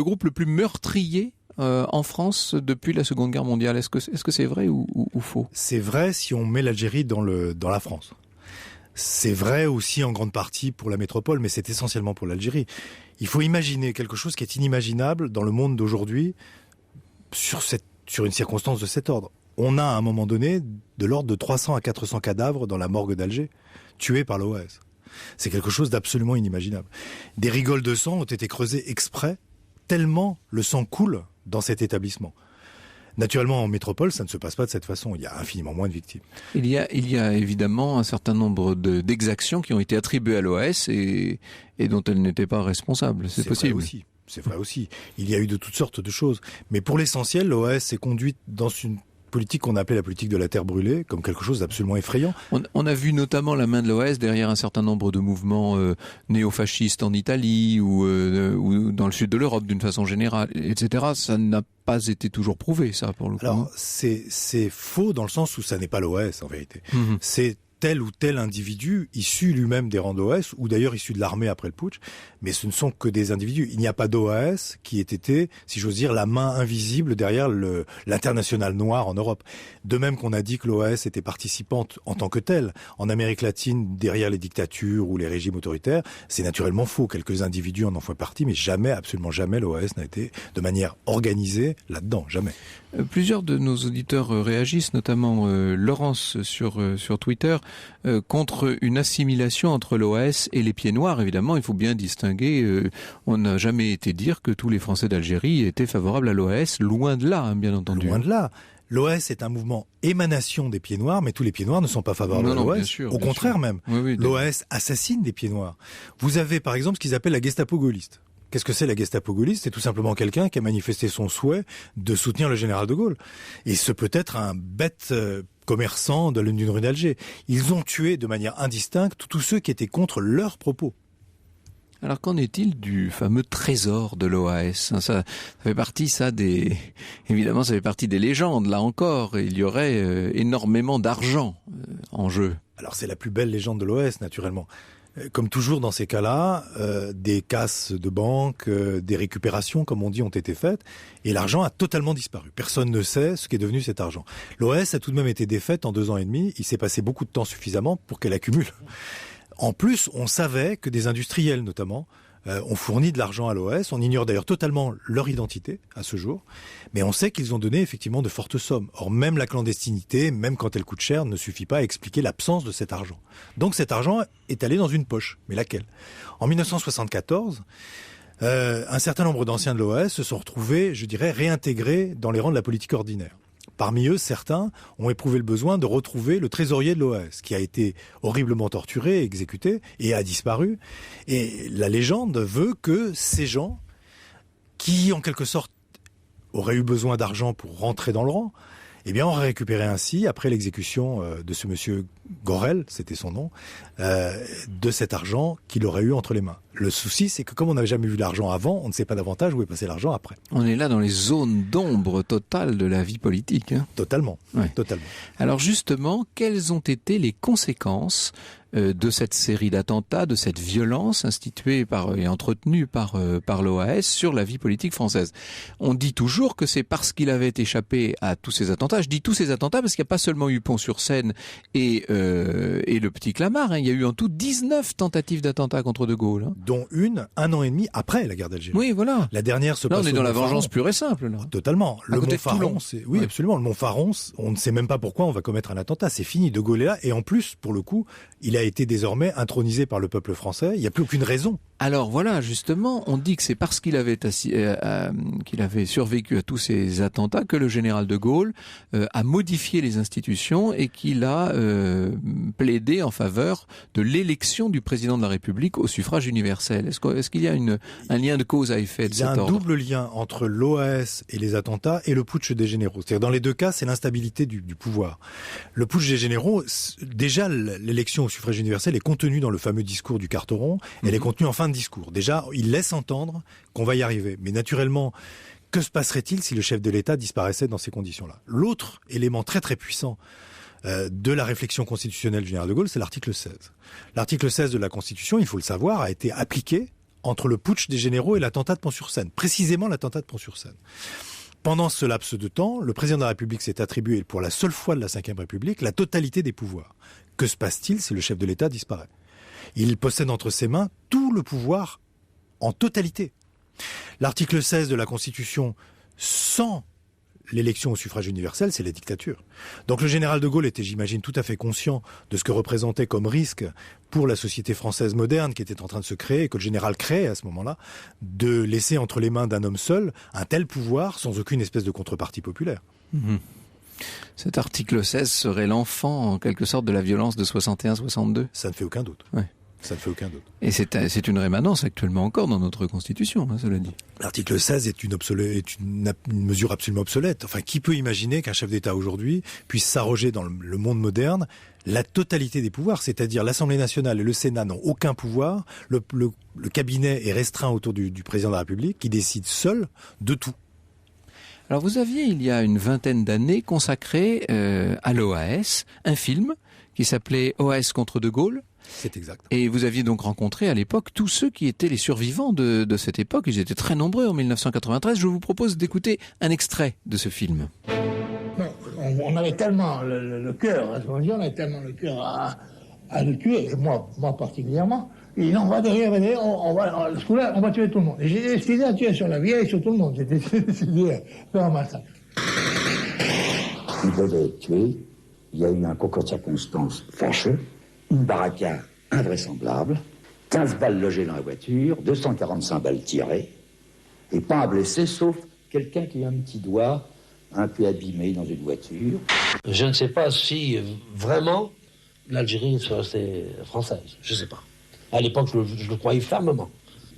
groupe le plus meurtrier en France depuis la Seconde Guerre mondiale. Est-ce que c'est vrai ou faux? C'est vrai si on met l'Algérie dans la France. C'est vrai aussi en grande partie pour la métropole, mais c'est essentiellement pour l'Algérie. Il faut imaginer quelque chose qui est inimaginable dans le monde d'aujourd'hui sur une circonstance de cet ordre. On a à un moment donné de l'ordre de 300 à 400 cadavres dans la morgue d'Alger, tués par l'OAS. C'est quelque chose d'absolument inimaginable. Des rigoles de sang ont été creusées exprès, tellement le sang coule dans cet établissement. Naturellement, en métropole, ça ne se passe pas de cette façon. Il y a infiniment moins de victimes. Il y a évidemment un certain nombre d'exactions qui ont été attribuées à l'OAS et dont elle n'était pas responsable. C'est possible. C'est vrai aussi. Il y a eu de toutes sortes de choses. Mais pour l'essentiel, l'OAS s'est conduite dans une politique qu'on appelait la politique de la terre brûlée, comme quelque chose d'absolument effrayant. On a vu notamment la main de l'OAS derrière un certain nombre de mouvements néofascistes en Italie ou dans le sud de l'Europe d'une façon générale, etc. Ça n'a pas été toujours prouvé, ça, pour le coup. Alors, c'est faux dans le sens où ça n'est pas l'OAS, en vérité. C'est tel ou tel individu issu lui-même des rangs de l'OAS, ou d'ailleurs issu de l'armée après le putsch, mais ce ne sont que des individus. Il n'y a pas d'OAS qui ait été, si j'ose dire, la main invisible derrière l'international noir en Europe. De même qu'on a dit que l'OAS était participante en tant que telle en Amérique latine derrière les dictatures ou les régimes autoritaires, c'est naturellement faux. Quelques individus en font partie, mais jamais, absolument jamais, l'OAS n'a été de manière organisée là-dedans, jamais. Plusieurs de nos auditeurs réagissent, notamment Laurence sur Twitter, contre une assimilation entre l'OAS et les Pieds Noirs. Évidemment, il faut bien distinguer. On n'a jamais été dire que tous les Français d'Algérie étaient favorables à l'OAS. Loin de là, hein, bien entendu. Loin de là. L'OAS est un mouvement émanation des Pieds Noirs, mais tous les Pieds Noirs ne sont pas favorables à l'OAS. Au contraire même. Oui, l'OAS assassine des Pieds Noirs. Vous avez par exemple ce qu'ils appellent la Gestapo gaulliste. Qu'est-ce que c'est la Gestapo gaulliste ? C'est tout simplement quelqu'un qui a manifesté son souhait de soutenir le général de Gaulle. Et ce peut être un bête commerçant d'une rue d'Alger. Ils ont tué de manière indistincte tous ceux qui étaient contre leurs propos. Alors qu'en est-il du fameux trésor de l'OAS ? Ça fait partie, évidemment, ça fait partie des légendes. Là encore, il y aurait énormément d'argent en jeu. Alors c'est la plus belle légende de l'OAS, naturellement. Comme toujours dans ces cas-là, des casses de banque, des récupérations, comme on dit, ont été faites, et l'argent a totalement disparu. Personne ne sait ce qu'est devenu cet argent. L'OAS a tout de même été défaite en 2 ans et demi. Il s'est passé beaucoup de temps suffisamment pour qu'elle accumule. En plus, on savait que des industriels, notamment, ont fourni de l'argent à l'OAS. On ignore d'ailleurs totalement leur identité à ce jour. Mais on sait qu'ils ont donné effectivement de fortes sommes. Or, même la clandestinité, même quand elle coûte cher, ne suffit pas à expliquer l'absence de cet argent. Donc cet argent est allé dans une poche. Mais laquelle ? En 1974, un certain nombre d'anciens de l'OAS se sont retrouvés, je dirais, réintégrés dans les rangs de la politique ordinaire. Parmi eux, certains ont éprouvé le besoin de retrouver le trésorier de l'OAS, qui a été horriblement torturé, exécuté, et a disparu. Et la légende veut que ces gens, qui en quelque sorte auraient eu besoin d'argent pour rentrer dans le rang, eh bien, on a récupéré ainsi, après l'exécution de ce monsieur Gorel, c'était son nom, de cet argent qu'il aurait eu entre les mains. Le souci, c'est que comme on n'avait jamais vu l'argent avant, on ne sait pas davantage où est passé l'argent après. On est là dans les zones d'ombre totales de la vie politique. Hein. Totalement, ouais. Totalement. Alors justement, quelles ont été les conséquences de cette série d'attentats, de cette violence instituée et entretenue par l'OAS sur la vie politique française? On dit toujours que c'est parce qu'il avait échappé à tous ces attentats. Je dis tous ces attentats parce qu'il n'y a pas seulement eu Pont-sur-Seine et le Petit Clamart. Hein. Il y a eu en tout 19 tentatives d'attentats contre De Gaulle. Hein. Dont une, 1 an et demi après la guerre d'Algérie. Oui, voilà. La dernière se passe. Là, on est dans la vengeance pure et simple. Là. Totalement. Le Montfaron, oui, absolument. Le Montfaron, on ne sait même pas pourquoi on va commettre un attentat. C'est fini. De Gaulle est là. Et en plus, pour le coup, il a été désormais intronisé par le peuple français. Il n'y a plus aucune raison. Alors voilà, justement, on dit que c'est parce qu'il avait survécu à tous ces attentats que le général de Gaulle a modifié les institutions et qu'il a plaidé en faveur de l'élection du président de la République au suffrage universel. Est-ce qu'il y a un lien de cause à effet de cet ordre ? Il y a un double lien entre l'OAS et les attentats et le putsch des généraux. C'est-à-dire dans les deux cas, c'est l'instabilité du pouvoir. Le putsch des généraux, déjà l'élection au suffrage universel est contenue dans le fameux discours du Carteron. Elle est contenue en fin de discours. Déjà, il laisse entendre qu'on va y arriver. Mais naturellement, que se passerait-il si le chef de l'État disparaissait dans ces conditions-là ? L'autre élément très très puissant de la réflexion constitutionnelle du général de Gaulle, c'est l'article 16. L'article 16 de la Constitution, il faut le savoir, a été appliqué entre le putsch des généraux et l'attentat de Pont-sur-Seine. Précisément l'attentat de Pont-sur-Seine. Pendant ce laps de temps, le président de la République s'est attribué, pour la seule fois de la Ve République, la totalité des pouvoirs. Que se passe-t-il si le chef de l'État disparaît ? Il possède entre ses mains tout le pouvoir en totalité. L'article 16 de la Constitution, sans l'élection au suffrage universel, c'est la dictature. Donc le général de Gaulle était, j'imagine, tout à fait conscient de ce que représentait comme risque pour la société française moderne qui était en train de se créer, et que le général créait à ce moment-là, de laisser entre les mains d'un homme seul un tel pouvoir sans aucune espèce de contrepartie populaire. Mmh. Cet article 16 serait l'enfant, en quelque sorte, de la violence de 61-62 ? Ça ne fait aucun doute. Ouais. Ça ne fait aucun doute. Et c'est une rémanence actuellement encore dans notre Constitution, hein, cela dit. L'article 16 est une mesure absolument obsolète. Enfin, qui peut imaginer qu'un chef d'État aujourd'hui puisse s'arroger dans le monde moderne la totalité des pouvoirs, c'est-à-dire l'Assemblée nationale et le Sénat n'ont aucun pouvoir, le cabinet est restreint autour du président de la République qui décide seul de tout. Alors vous aviez, il y a une vingtaine d'années, consacré à l'OAS un film qui s'appelait OAS contre De Gaulle. C'est exact. Et vous aviez donc rencontré à l'époque tous ceux qui étaient les survivants de cette époque. Ils étaient très nombreux en 1993. Je vous propose d'écouter un extrait de ce film. On avait tellement le cœur, à ce moment-là, on avait tellement le cœur à le tuer, et moi particulièrement. Et non, on va tuer tout le monde. Et j'ai décidé à tuer sur la vieille et sur tout le monde. J'ai décidé à faire un massacre. Il devait être tué. Il y a eu un concours de circonstances fâcheux, une barricade invraisemblable, 15 balles logées dans la voiture, 245 balles tirées, et pas un blessé, sauf quelqu'un qui a un petit doigt un peu abîmé dans une voiture. Je ne sais pas si vraiment l'Algérie serait restée française. Je ne sais pas. À l'époque, je le croyais fermement.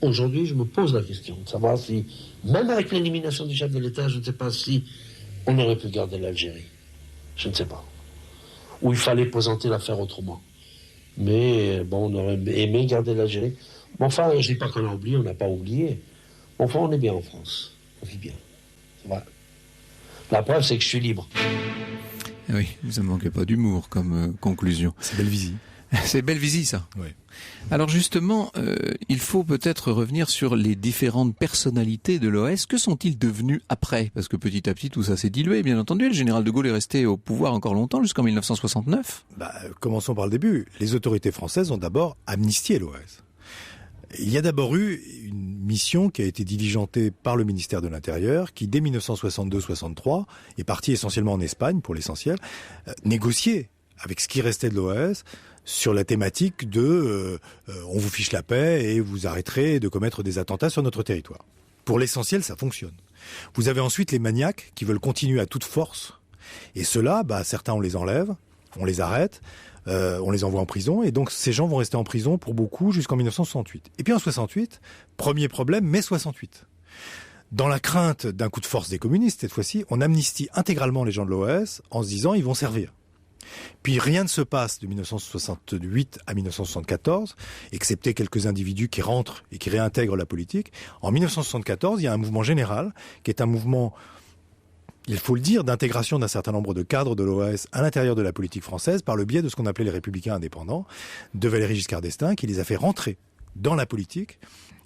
Aujourd'hui, je me pose la question de savoir si, même avec l'élimination du chef de l'État, je ne sais pas si on aurait pu garder l'Algérie. Je ne sais pas. Ou il fallait présenter l'affaire autrement. Mais bon, on aurait aimé garder l'Algérie. Bon, enfin, je ne dis pas qu'on a oublié, on n'a pas oublié. Bon, enfin, on est bien en France. On vit bien. C'est vrai. La preuve, c'est que je suis libre. Oui, vous ne manquez pas d'humour comme conclusion. C'est Belvizy. C'est Belvizy, ça. Oui. Alors justement, il faut peut-être revenir sur les différentes personnalités de l'OAS. Que sont-ils devenus après? Parce que petit à petit, tout ça s'est dilué, bien entendu. Le général de Gaulle est resté au pouvoir encore longtemps, jusqu'en 1969. Commençons par le début. Les autorités françaises ont d'abord amnistié l'OAS. Il y a d'abord eu une mission qui a été diligentée par le ministère de l'Intérieur, qui dès 1962-63 est partie essentiellement en Espagne, pour l'essentiel, négocier avec ce qui restait de l'OAS sur la thématique de on vous fiche la paix et vous arrêterez de commettre des attentats sur notre territoire. Pour l'essentiel, ça fonctionne. Vous avez ensuite les maniaques qui veulent continuer à toute force. Et ceux-là, certains on les enlève, on les arrête, on les envoie en prison. Et donc ces gens vont rester en prison pour beaucoup jusqu'en 1968. Et puis en 68, premier problème, mai 68. Dans la crainte d'un coup de force des communistes, cette fois-ci, on amnistie intégralement les gens de l'OAS en se disant ils vont servir. Puis rien ne se passe de 1968 à 1974, excepté quelques individus qui rentrent et qui réintègrent la politique. En 1974, il y a un mouvement général qui est un mouvement, il faut le dire, d'intégration d'un certain nombre de cadres de l'OAS à l'intérieur de la politique française par le biais de ce qu'on appelait les républicains indépendants, de Valéry Giscard d'Estaing, qui les a fait rentrer dans la politique.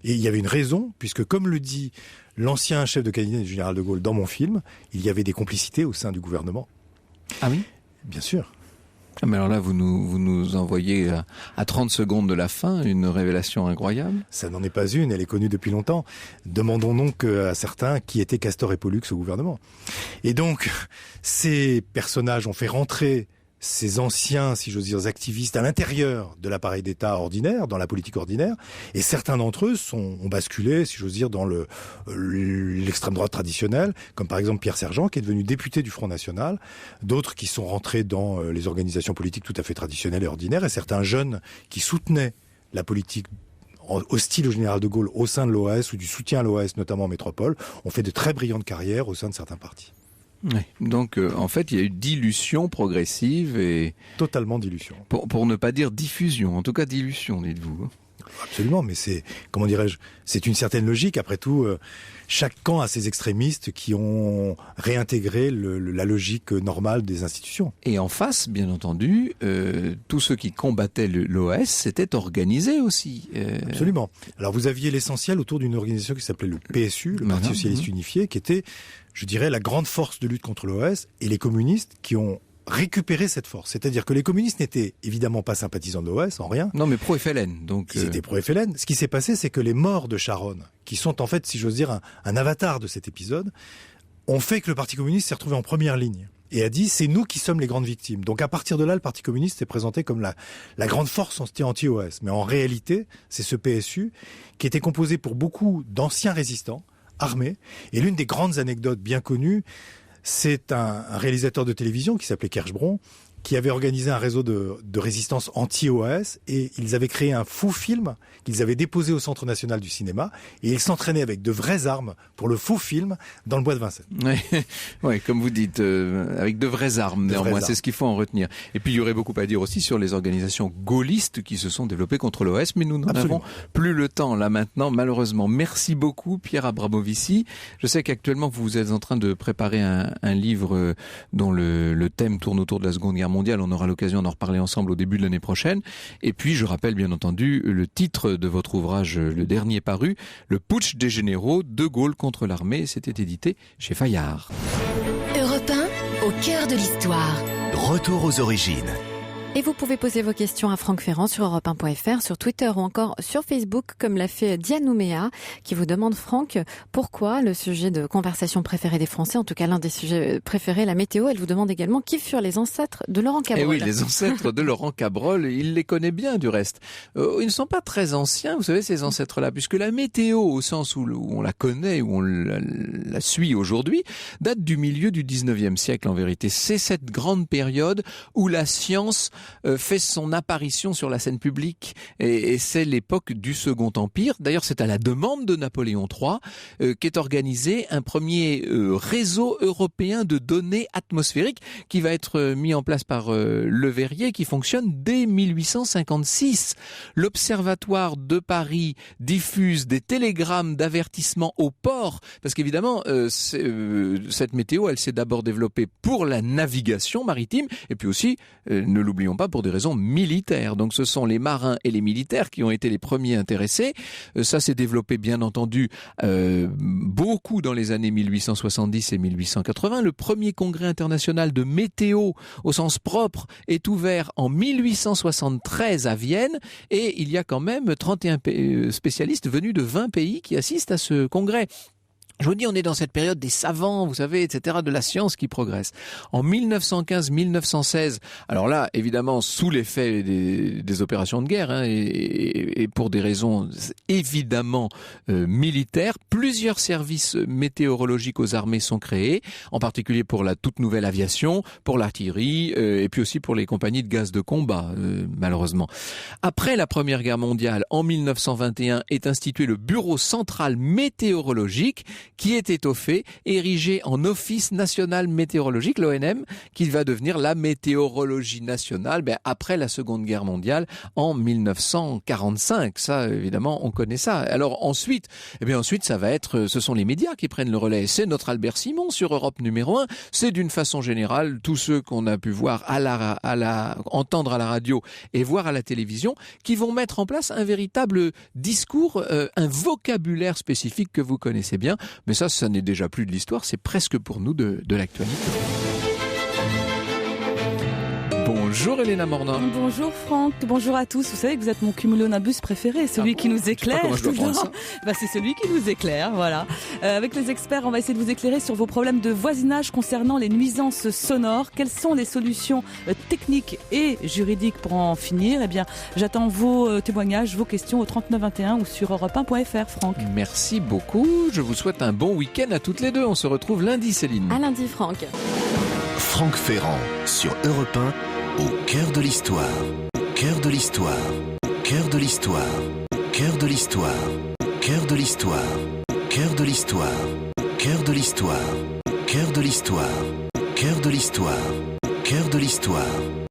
Et il y avait une raison, puisque comme le dit l'ancien chef de cabinet du général de Gaulle dans mon film, il y avait des complicités au sein du gouvernement. Ah oui ? Bien sûr. Ah mais alors là, vous nous envoyez à 30 secondes de la fin une révélation incroyable. Ça n'en est pas une, elle est connue depuis longtemps. Demandons donc à certains qui étaient Castor et Pollux au gouvernement. Et donc, ces personnages ont fait rentrer ces anciens, si j'ose dire, activistes à l'intérieur de l'appareil d'État ordinaire, dans la politique ordinaire, et certains d'entre eux ont basculé, si j'ose dire, dans l'extrême droite traditionnelle, comme par exemple Pierre Sergent, qui est devenu député du Front National, d'autres qui sont rentrés dans les organisations politiques tout à fait traditionnelles et ordinaires, et certains jeunes qui soutenaient la politique hostile au général de Gaulle au sein de l'OAS ou du soutien à l'OAS, notamment en métropole, ont fait de très brillantes carrières au sein de certains partis. Oui. Donc, en fait, il y a eu dilution progressive et... Totalement dilution. Pour ne pas dire diffusion, en tout cas dilution, dites-vous. Absolument, mais c'est, comment dirais-je, c'est une certaine logique. Après tout, chaque camp a ses extrémistes qui ont réintégré la logique normale des institutions. Et en face, bien entendu, tous ceux qui combattaient l'OAS s'étaient organisés aussi. Absolument. Alors vous aviez l'essentiel autour d'une organisation qui s'appelait le PSU, le Parti Socialiste Unifié, qui était, je dirais, la grande force de lutte contre l'OAS, et les communistes qui ont récupérer cette force. C'est-à-dire que les communistes n'étaient évidemment pas sympathisants de l'OAS, en rien. Non, mais pro-FLN. Donc, ils étaient pro-FLN. Ce qui s'est passé, c'est que les morts de Charonne, qui sont en fait, si j'ose dire, un avatar de cet épisode, ont fait que le Parti communiste s'est retrouvé en première ligne et a dit, c'est nous qui sommes les grandes victimes. Donc à partir de là, le Parti communiste s'est présenté comme la grande force anti-OAS. Mais en réalité, c'est ce PSU qui était composé pour beaucoup d'anciens résistants, armés. Et l'une des grandes anecdotes bien connues, c'est un réalisateur de télévision qui s'appelait Kershbron, qui avait organisé un réseau de résistance anti-OAS, et ils avaient créé un faux film qu'ils avaient déposé au Centre national du cinéma, et ils s'entraînaient avec de vraies armes pour le faux film dans le bois de Vincennes. Oui, comme vous dites, avec de vraies armes, néanmoins, c'est ce qu'il faut en retenir. Et puis il y aurait beaucoup à dire aussi sur les organisations gaullistes qui se sont développées contre l'OAS, mais nous n'en avons plus le temps là maintenant, malheureusement. Merci beaucoup Pierre Abramovici. Je sais qu'actuellement vous êtes en train de préparer un livre dont le thème tourne autour de la Seconde Guerre mondiale. On aura l'occasion d'en reparler ensemble au début de l'année prochaine. Et puis, je rappelle bien entendu le titre de votre ouvrage, le dernier paru, Le putsch des généraux, De Gaulle contre l'armée. C'était édité chez Fayard. Europe 1, au cœur de l'histoire. Retour aux origines. Et vous pouvez poser vos questions à Franck Ferrand sur Europe1.fr, sur Twitter ou encore sur Facebook, comme l'a fait Diane Ouméa, qui vous demande, Franck, pourquoi le sujet de conversation préféré des Français, en tout cas l'un des sujets préférés, la météo. Elle vous demande également qui furent les ancêtres de Laurent Cabrol. Eh oui, les ancêtres de Laurent Cabrol, il les connaît bien du reste. Ils ne sont pas très anciens, vous savez, ces ancêtres-là, puisque la météo, au sens où on la connaît, où on la suit aujourd'hui, date du milieu du 19e siècle en vérité. C'est cette grande période où la science fait son apparition sur la scène publique et c'est l'époque du Second Empire. D'ailleurs, c'est à la demande de Napoléon III qu'est organisé un premier réseau européen de données atmosphériques qui va être mis en place par Le Verrier, qui fonctionne dès 1856. L'Observatoire de Paris diffuse des télégrammes d'avertissement au port, parce qu'évidemment, cette météo, elle s'est d'abord développée pour la navigation maritime et puis aussi, ne l'oublions pas, pour des raisons militaires. Donc ce sont les marins et les militaires qui ont été les premiers intéressés. Ça s'est développé bien entendu beaucoup dans les années 1870 et 1880. Le premier congrès international de météo au sens propre est ouvert en 1873 à Vienne et il y a quand même 31 spécialistes venus de 20 pays qui assistent à ce congrès. Je vous dis, on est dans cette période des savants, vous savez, etc., de la science qui progresse. En 1915-1916, alors là, évidemment, sous l'effet des opérations de guerre, hein, et pour des raisons évidemment militaires, plusieurs services météorologiques aux armées sont créés, en particulier pour la toute nouvelle aviation, pour l'artillerie, et puis aussi pour les compagnies de gaz de combat, malheureusement. Après la Première Guerre mondiale, en 1921, est institué le Bureau central météorologique, qui est étoffé, érigé en Office national météorologique, l'ONM, qui va devenir la météorologie nationale après la Seconde Guerre mondiale en 1945. Ça, évidemment, on connaît ça. Alors ensuite, ça va être, ce sont les médias qui prennent le relais. C'est notre Albert Simon sur Europe numéro 1. C'est d'une façon générale tous ceux qu'on a pu voir entendre à la radio et voir à la télévision, qui vont mettre en place un véritable discours, un vocabulaire spécifique que vous connaissez bien. Mais ça n'est déjà plus de l'histoire, c'est presque pour nous de l'actualité. Bonjour Elena Mornin. Bonjour Franck, bonjour à tous. Vous savez que vous êtes mon cumulonimbus préféré, celui qui nous éclaire. Je sais pas comment je dois prendre ça. C'est celui qui nous éclaire, voilà. Avec les experts, on va essayer de vous éclairer sur vos problèmes de voisinage concernant les nuisances sonores. Quelles sont les solutions techniques et juridiques pour en finir ? Eh bien, j'attends vos témoignages, vos questions au 3921 ou sur europe1.fr, Franck. Merci beaucoup. Je vous souhaite un bon week-end à toutes les deux. On se retrouve lundi, Céline. À lundi, Franck. Franck Ferrand sur Europe 1. Au cœur de l'histoire, au cœur de l'histoire, au cœur de l'histoire, au cœur de l'histoire, au cœur de l'histoire, au cœur de l'histoire, au cœur de l'histoire, au cœur de l'histoire, au cœur de l'histoire, au cœur de l'histoire.